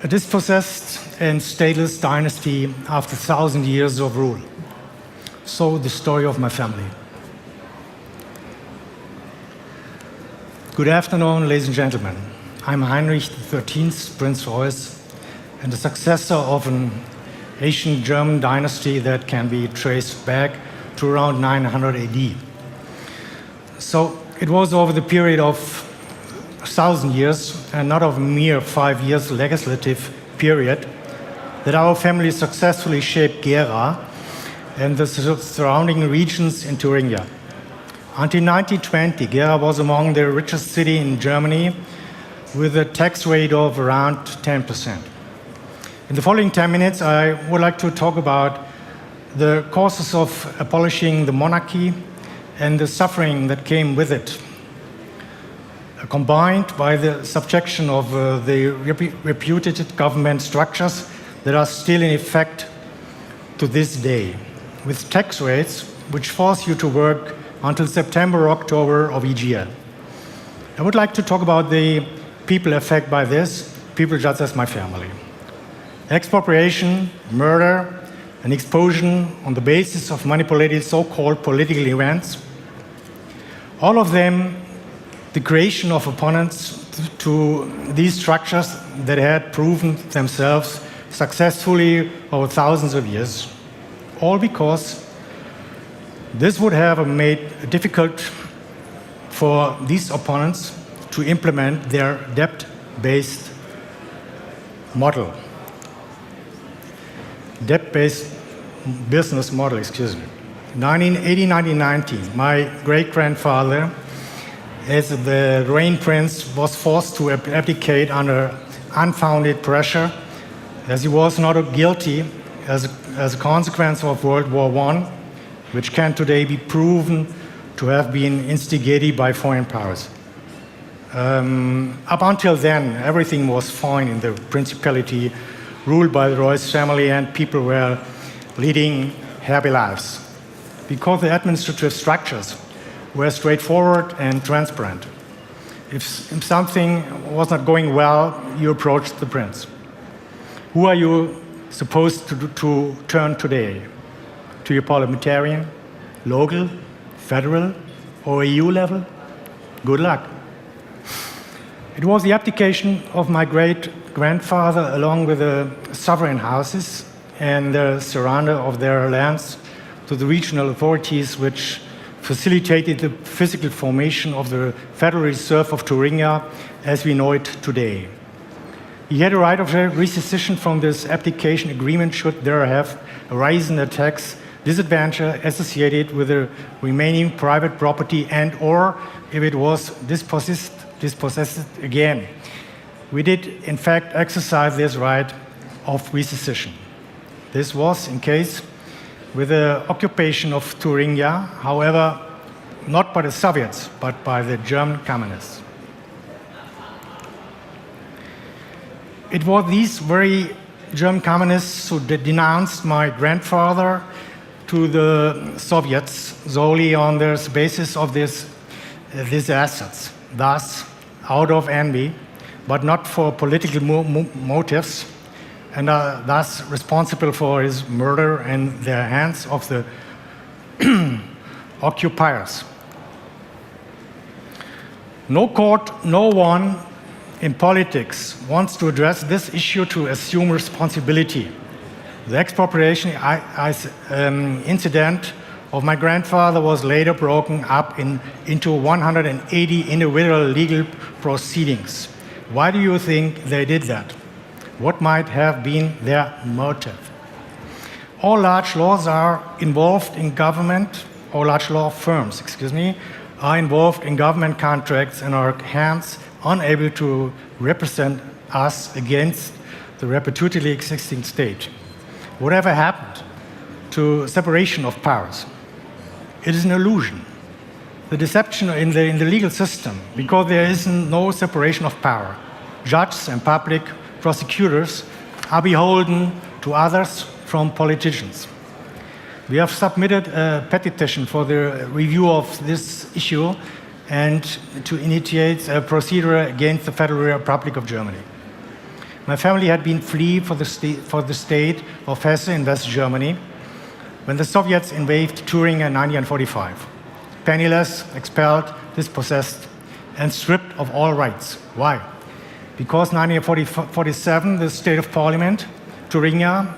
A dispossessed and stateless dynasty after 1,000 years of rule. So the story of my family. Good afternoon, ladies and gentlemen. I'm Heinrich XIII, Prinz Reuß, and the successor of an ancient German dynasty that can be traced back to around 900 AD. So it was over the period of 1,000 years, and not of a mere 5 years legislative period, that our family successfully shaped Gera and the surrounding regions in Thuringia. Until 1920, Gera was among the richest cities in Germany, with a tax rate of around 10%. In the following 10 minutes, I would like to talk about the causes of abolishing the monarchy and the suffering that came with it, combined by the subjection of the reputed government structures that are still in effect to this day, with tax rates which force you to work until September or October of each year. I would like to talk about the people affected by this, people such as my family. Expropriation, murder, and expulsion on the basis of manipulated so-called political events, all of them the creation of opponents to these structures that had proven themselves successfully over thousands of years, all because this would have made it difficult for these opponents to implement their debt-based model. Debt-based business model, 1980-1990, my great-grandfather, as the reigning prince, was forced to abdicate under unfounded pressure, as he was not guilty as a consequence of World War I, which can today be proven to have been instigated by foreign powers. Up until then, everything was fine in the principality ruled by the Reuß family, and people were leading happy lives because the administrative structures were straightforward and transparent. If something was not going well, you approached the prince. Who are you supposed to turn today? To your parliamentarian, local, federal, or EU level? Good luck. It was the abdication of my great-grandfather along with the sovereign houses and the surrender of their lands to the regional authorities which facilitated the physical formation of the Federal Reserve of Thuringia as we know it today. He had a right of rescission from this abdication agreement should there have arisen a tax disadvantage associated with the remaining private property and or if it was dispossessed again. We did in fact exercise this right of rescission. This was in case with the occupation of Thuringia, however, not by the Soviets, but by the German communists. It was these very German communists who denounced my grandfather to the Soviets solely on the basis of these assets, thus out of envy, but not for political motives, and are thus responsible for his murder in the hands of the occupiers. No court, no one in politics wants to address this issue to assume responsibility. The expropriation incident of my grandfather was later broken up into 180 individual legal proceedings. Why do you think they did that? What might have been their motive? All large laws are involved in government, all large law firms, are involved in government contracts and are hence unable to represent us against the reputedly existing state. Whatever happened to separation of powers? It is an illusion. The deception in the legal system, because there is no separation of power. Judges and public prosecutors are beholden to others from politicians. We have submitted a petition for the review of this issue and to initiate a procedure against the Federal Republic of Germany. My family had been fleeing for the state of Hesse in West Germany when the Soviets invaded Thuringia in 1945. Penniless, expelled, dispossessed, and stripped of all rights. Why? Because 1947, the State of Parliament, Thuringia,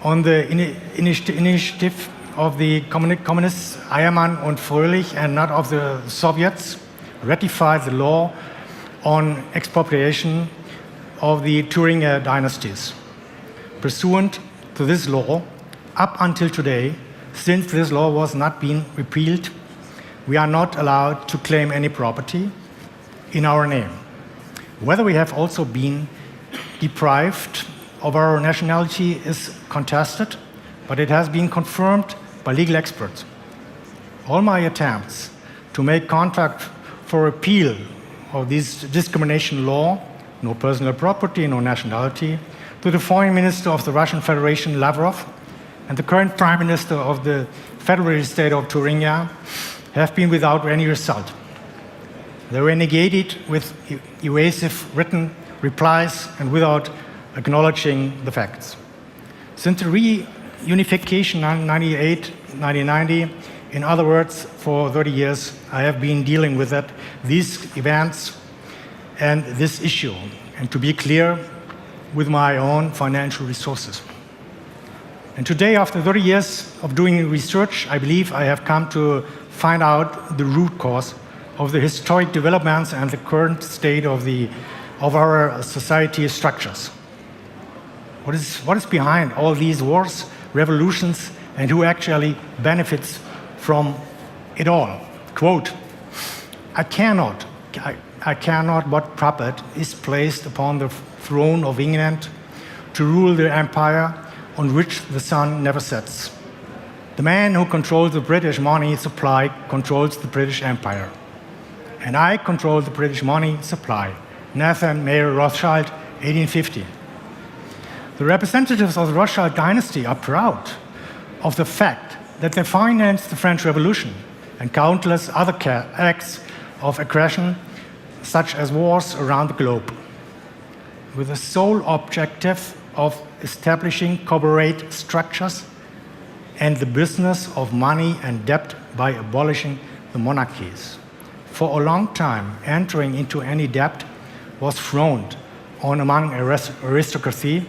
on the initiative of the communists Eiermann und Fröhlich and not of the Soviets, ratified the law on expropriation of the Thuringia dynasties. Pursuant to this law, up until today, since this law was not being repealed, we are not allowed to claim any property in our name. Whether we have also been deprived of our nationality is contested, but it has been confirmed by legal experts. All my attempts to make contact for repeal of this discrimination law, no personal property, no nationality, to the foreign minister of the Russian Federation, Lavrov, and the current prime minister of the federal state of Thuringia, have been without any result. They were negated with evasive written replies and without acknowledging the facts. Since the reunification in 1990, in other words, for 30 years, I have been dealing with these events and this issue, and to be clear, with my own financial resources. And today, after 30 years of doing research, I believe I have come to find out the root cause of the historic developments and the current state of our society structures. What is behind all these wars, revolutions, and who actually benefits from it all? Quote, I cannot but puppet is placed upon the throne of England to rule the empire on which the sun never sets. The man who controls the British money supply controls the British Empire. And I control the British money supply. Nathan Mayer Rothschild, 1850. The representatives of the Rothschild dynasty are proud of the fact that they financed the French Revolution and countless other acts of aggression, such as wars around the globe, with the sole objective of establishing corporate structures and the business of money and debt by abolishing the monarchies. For a long time, entering into any debt was frowned on among aristocracy,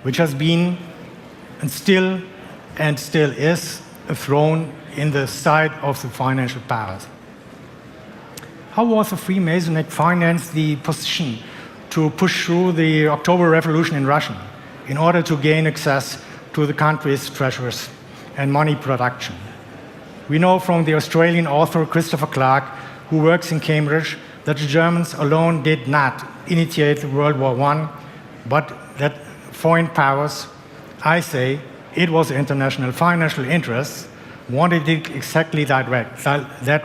which has been and still is a thorn in the side of the financial powers. How was the Freemasonic finance the position to push through the October Revolution in Russia in order to gain access to the country's treasures and money production? We know from the Australian author Christopher Clark, who works in Cambridge, that the Germans alone did not initiate World War I, but that foreign powers, I say, it was international financial interests, wanted it exactly that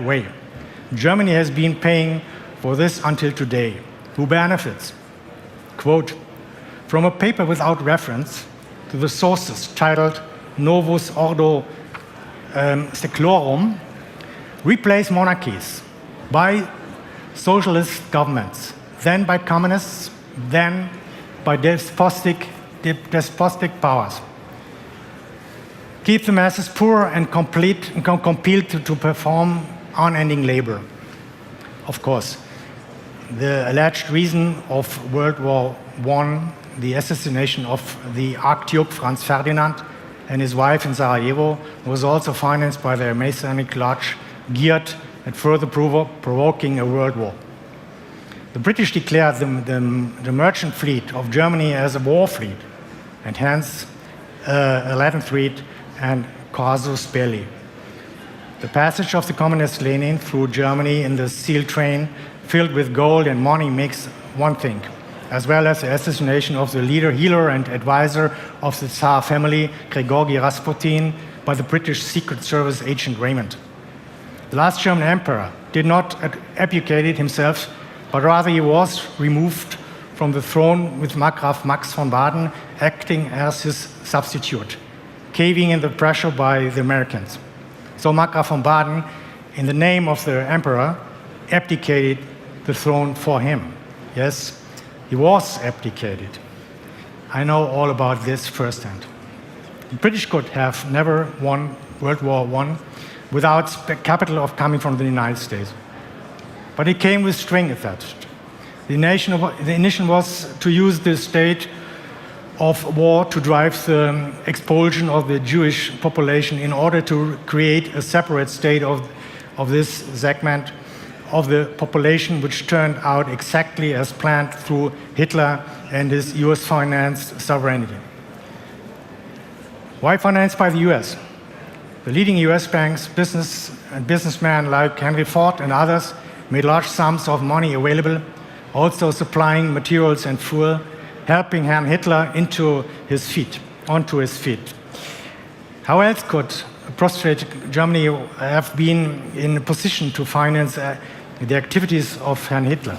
way. Germany has been paying for this until today. Who benefits? Quote, from a paper without reference to the sources titled Novus Ordo Seclorum, replace monarchies by socialist governments, then by communists, then by despotic powers. Keep the masses poor and compelled to perform unending labor. Of course, the alleged reason of World War I, the assassination of the Archduke Franz Ferdinand and his wife in Sarajevo, was also financed by the Masonic Lodge, geared at further provoking a world war. The British declared the merchant fleet of Germany as a war fleet, and hence 11th Fleet and casus belli. The passage of the communist Lenin through Germany in the steel train filled with gold and money makes one thing, as well as the assassination of the leader, healer, and advisor of the Tsar family, Georgy Rasputin, by the British Secret Service agent Raymond. The last German emperor did not abdicate himself, but rather he was removed from the throne with Markgraf Max von Baden acting as his substitute, caving in the pressure by the Americans. So Markgraf von Baden, in the name of the emperor, abdicated the throne for him. Yes, He was abdicated. I know all about this firsthand. The British could have never won World War I without capital of coming from the United States. But it came with string attached. The intention was to use the state of war to drive the expulsion of the Jewish population in order to create a separate state of this segment of the population, which turned out exactly as planned through Hitler and his US-financed sovereignty. Why financed by the US? The leading US banks, businessmen like Henry Ford and others made large sums of money available, also supplying materials and fuel, helping Hitler onto his feet. How else could prostrate Germany have been in a position to finance the activities of Hitler?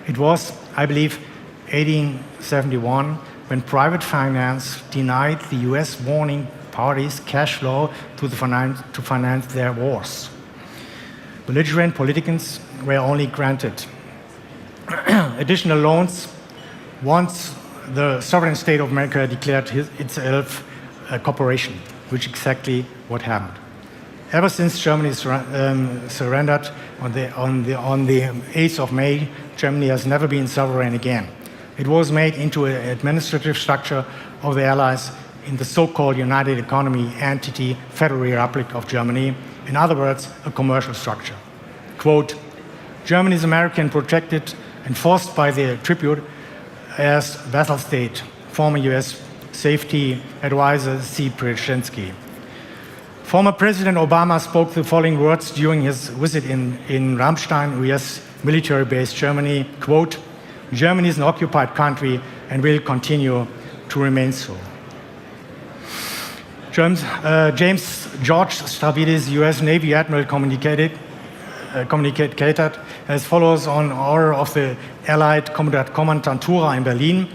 It was, I believe, 1871 when private finance denied the US warring parties cash flow to finance their wars. Belligerent politicians were only granted additional loans once the sovereign state of America declared itself a corporation, which is exactly what happened. Ever since Germany surrendered on the 8th of May, Germany has never been sovereign again. It was made into an administrative structure of the Allies in the so-called United Economy Entity Federal Republic of Germany, in other words, a commercial structure. Quote, Germany is American protected and forced by the tribute as vassal state, former US safety advisor C. Brzezinski. Former President Obama spoke the following words during his visit in Ramstein, US military base, Germany, quote, Germany is an occupied country and will continue to remain so. James George Stavridis, US Navy Admiral, communicated as follows on order of the Allied Kommandantura in Berlin.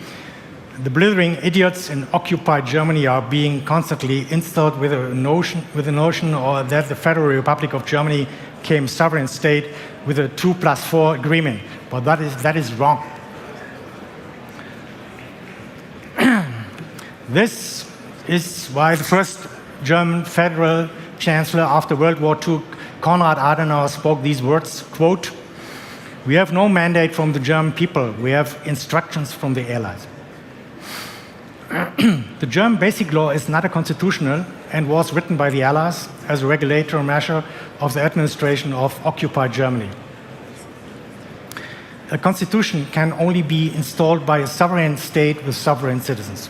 The blithering idiots in occupied Germany are being constantly installed with the notion that the Federal Republic of Germany became sovereign state with a 2+4 agreement. But that is wrong. This is why the first German federal chancellor after World War II, Konrad Adenauer, spoke these words, quote, we have no mandate from the German people, we have instructions from the Allies. The German Basic Law is not a constitutional and was written by the Allies as a regulatory measure of the administration of occupied Germany. A constitution can only be installed by a sovereign state with sovereign citizens.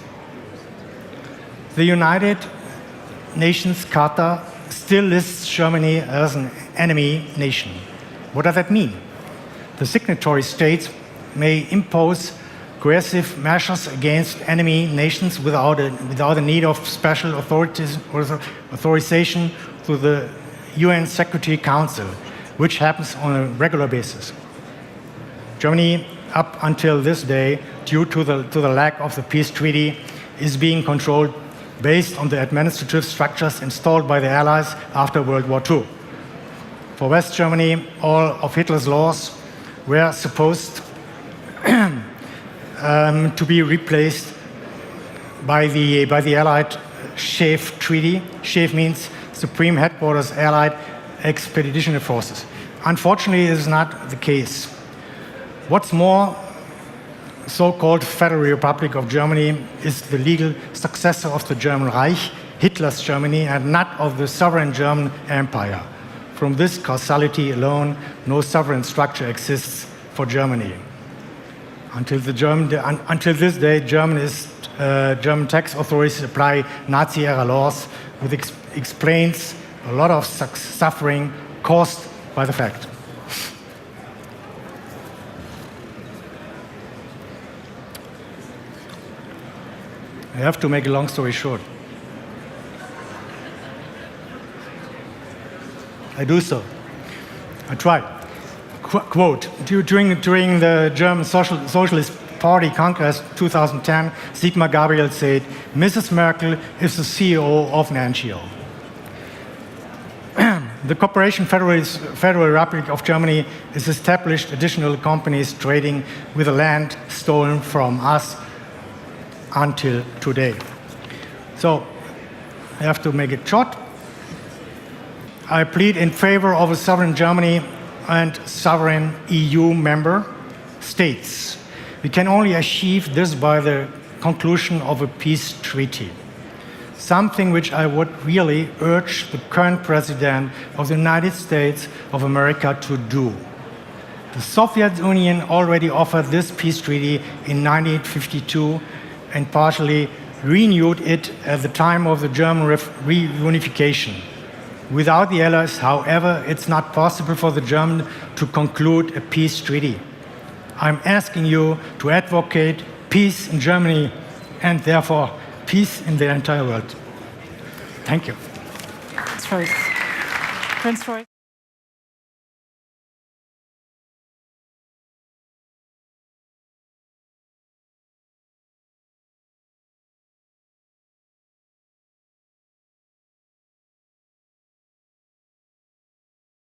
The United Nations Charter still lists Germany as an enemy nation. What does that mean? The signatory states may impose coercive measures against enemy nations without a need of special authorization through the UN Security Council, which happens on a regular basis. Germany, up until this day, due to the lack of the peace treaty, is being controlled based on the administrative structures installed by the Allies after World War II. For West Germany, all of Hitler's laws were supposed to be replaced by the Allied SHAEF Treaty. SHAEF means Supreme Headquarters Allied Expeditionary Forces. Unfortunately, it is not the case. What's more, so-called Federal Republic of Germany is the legal successor of the German Reich, Hitler's Germany, and not of the sovereign German Empire. From this causality alone, no sovereign structure exists for Germany. Until this day, German tax authorities apply Nazi-era laws, which explains a lot of suffering caused by the fact. I have to make a long story short. I do so. I try. Quote, during the German Socialist Party Congress 2010, Sigmar Gabriel said, Mrs. Merkel is the CEO of an NGO. The Corporation Federal Republic of Germany has established additional companies trading with the land stolen from us until today. So I have to make it short. I plead in favor of a sovereign Germany and sovereign EU member states. We can only achieve this by the conclusion of a peace treaty, something which I would really urge the current president of the United States of America to do. The Soviet Union already offered this peace treaty in 1952 and partially renewed it at the time of the German reunification. Without the Allies, however, it's not possible for the Germans to conclude a peace treaty. I'm asking you to advocate peace in Germany and therefore peace in the entire world. Thank you. Prinz Reuß.